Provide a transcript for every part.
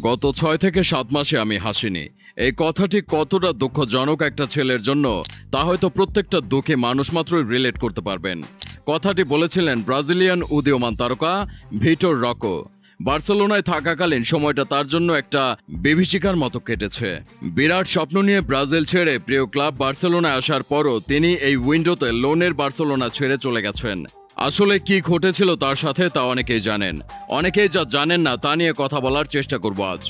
গত ৬ থেকে ৭ মাসে আমি হাসিনি। এই কথাটি কতটা দুঃখজনক একটা ছেলের জন্য তা হয়তো প্রত্যেকটা দুঃখী মানুষ মাত্রই রিলেট করতে পারবেন। কথাটি বলেছিলেন ব্রাজিলিয়ান উদীয়মান তারকা ভিটর রকো। বার্সেলোনায় থাকাকালীন সময়টা তার জন্য একটা বিভীষিকার মতো কেটেছে। বিরাট স্বপ্ন নিয়ে ব্রাজিল ছেড়ে প্রিয় ক্লাব বার্সেলোনায় আসার পরও তিনি এই উইন্ডোতে লোনের বার্সেলোনা ছেড়ে চলে গেছেন। আসলে কি ঘটেছিল তার সাথে তা অনেকেই জানেন, অনেকেই যা জানেন না তা নিয়ে কথা বলার চেষ্টা করব আজ।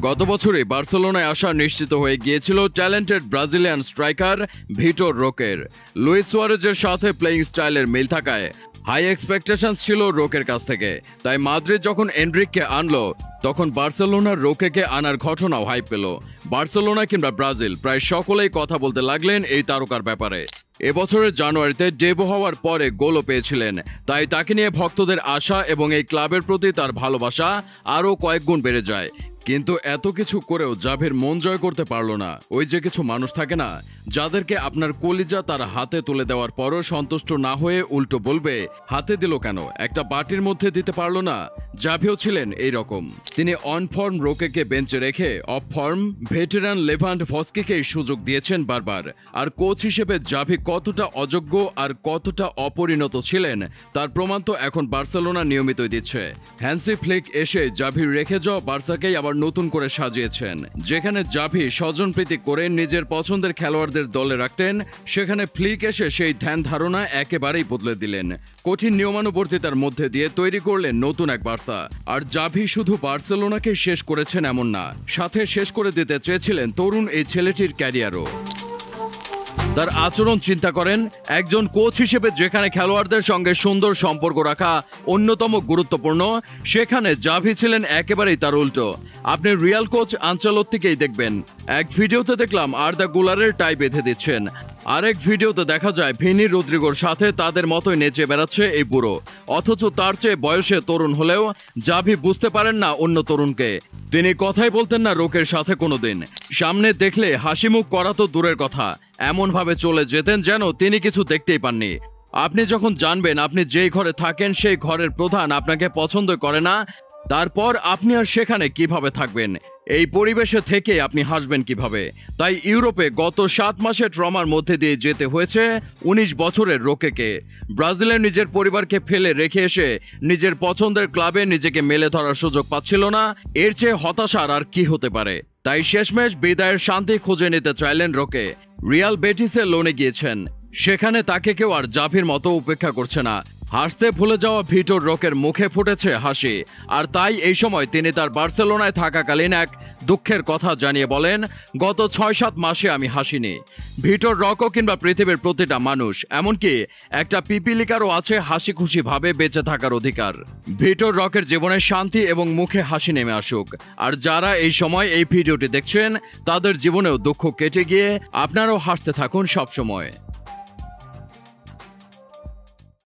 গত বছরই বার্সেলোনায় আসা নিশ্চিত হয়ে গিয়েছিল ট্যালেন্টেড ব্রাজিলিয়ান স্ট্রাইকার ভিটর রোকের। লুইস সুয়ারেজের সাথে প্লেইং স্টাইলের মিল থাকায় হাই এক্সপেকটেশন ছিল রোকের কাছ থেকে। তাই মাদ্রিদ যখন এনরিককে আনলো তখন বার্সেলোনার রোকেকে আনার ঘটনাও হাইপ পেল। বার্সেলোনা কিংবা ব্রাজিল প্রায় সকলেই কথা বলতে লাগলেন এই তারকার ব্যাপারে। এবছরের জানুয়ারিতে ডেবু হওয়ার পরে গোলও পেয়েছিলেন, তাই তাকে নিয়ে ভক্তদের আশা এবং এই ক্লাবের প্রতি তার ভালোবাসা আরও কয়েক গুণ বেড়ে যায়। কিন্তু এত কিছু করেও জাভির মন জয় করতে পারল না। ওই যে কিছু মানুষ থাকে না, যাদেরকে আপনার কলিজা তার হাতে তুলে দেওয়ার পরও সন্তুষ্ট না হয়ে উল্টো বলবে হাতে দিল কেন, একটা বাটির মধ্যে দিতে পারলো না। জাভিও ছিলেন এই রকম। তিনি অন ফর্ম রোকেকে বেঞ্চে রেখে অফ ফর্ম ভেটেরান লেভান্ডভস্কিকেই সুযোগ দিয়েছেন বারবার। আর কোচ হিসেবে জাভি কতটা অযোগ্য আর কতটা অপরিণত ছিলেন তার প্রমাণ তো এখন বার্সেলোনা নিয়মিতই দিচ্ছে। হ্যান্সি ফ্লিক এসে জাভির রেখে যাওয়া বার্সাকেই আবার নতুন করে সাজিয়েছেন। যেখানে জাভি স্বজনপ্রীতি করে নিজের পছন্দের খেলোয়াড়দের দলে রাখতেন, সেখানে ফ্লিক এসে সেই ধ্যান ধারণা একেবারেই বদলে দিলেন। কঠিন নিয়মানুবর্তিতার মধ্যে দিয়ে তৈরি করলেন নতুন এক বার্সা। আর জাভি শুধু বার্সেলোনাকে শেষ করেছেন এমন না, সাথে শেষ করে দিতে চেয়েছিলেন তরুণ এই ছেলেটির ক্যারিয়ারও। তার আচরণ চিন্তা করেন, একজন কোচ হিসেবে যেখানে খেলোয়াড়দের সঙ্গে সুন্দর সম্পর্ক রাখা অন্যতম গুরুত্বপূর্ণ, সেখানে জাভি ছিলেন একেবারেই তার উল্টো। আপনি রিয়াল কোচ আনচেলত্তিকেই দেখবেন, এক ভিডিওতে দেখলাম আর্দা গুলারের টাই বেঁধে দিচ্ছেন, আরেক ভিডিওতে দেখা যায় ভিনি রদ্রিগোর সাথে তাদের মতোই নেচে বেড়াচ্ছে এই বুড়ো। অথচ তার চেয়ে বয়সে তরুণ হলেও জাভি বুঝতে পারেন না অন্য তরুণকে। তিনি কথাই বলতেন না রোকের সাথে কোনোদিন। সামনে দেখলে হাসিমুখ করা তো দূরের কথা, এমনভাবে চলে যেতেন যেন তিনি কিছু দেখতেই পাননি। আপনি যখন জানবেন আপনি যেই ঘরে থাকেন সেই ঘরের প্রধান আপনাকে পছন্দ করে না, তারপর আপনি আর সেখানে কিভাবে থাকবেন? এই পরিবেশে থেকে আপনি হাসবেন কিভাবে? তাই ইউরোপে গত 7 মাসে ট্রমার মধ্যে দিয়ে যেতে হয়েছে 19 বছরের রোকেকে। ব্রাজিলে নিজের পরিবারকে ফেলে রেখে এসে নিজের পছন্দের ক্লাবে নিজেকে মেলে ধরার সুযোগ পাচ্ছিল না। এর চেয়ে হতাশার আর কি হতে পারে? তাই শেষমেশ বিদায়ের শান্তি খুঁজে নিতে চাইলেন রোকে। রিয়াল বেটিসে লোনে গিয়েছেন, সেখানে তাকে কেউ আর জাভির মতো উপেক্ষা করছে না। হাসতে ভুলে যাওয়া ভিটর রকের মুখে ফুটেছে হাসি। আর তাই এই সময় তিনি তার বার্সেলোনায় থাকাকালীন এক দুঃখের কথা জানিয়ে বলেন, গত 6-7 মাসে আমি হাসিনি। ভিটর রকও কিংবা পৃথিবীর প্রতিটা মানুষ, এমনকি একটা পিপিলিকারও আছে হাসি খুশি ভাবে বেঁচে থাকার অধিকার। ভিটর রকের জীবনে শান্তি এবং মুখে হাসি নেমে আসুক। আর যারা এই সময় এই ভিডিওটি দেখছেন তাদের জীবনেও দুঃখ কেটে গিয়ে আপনারাও হাসতে থাকুন সবসময়।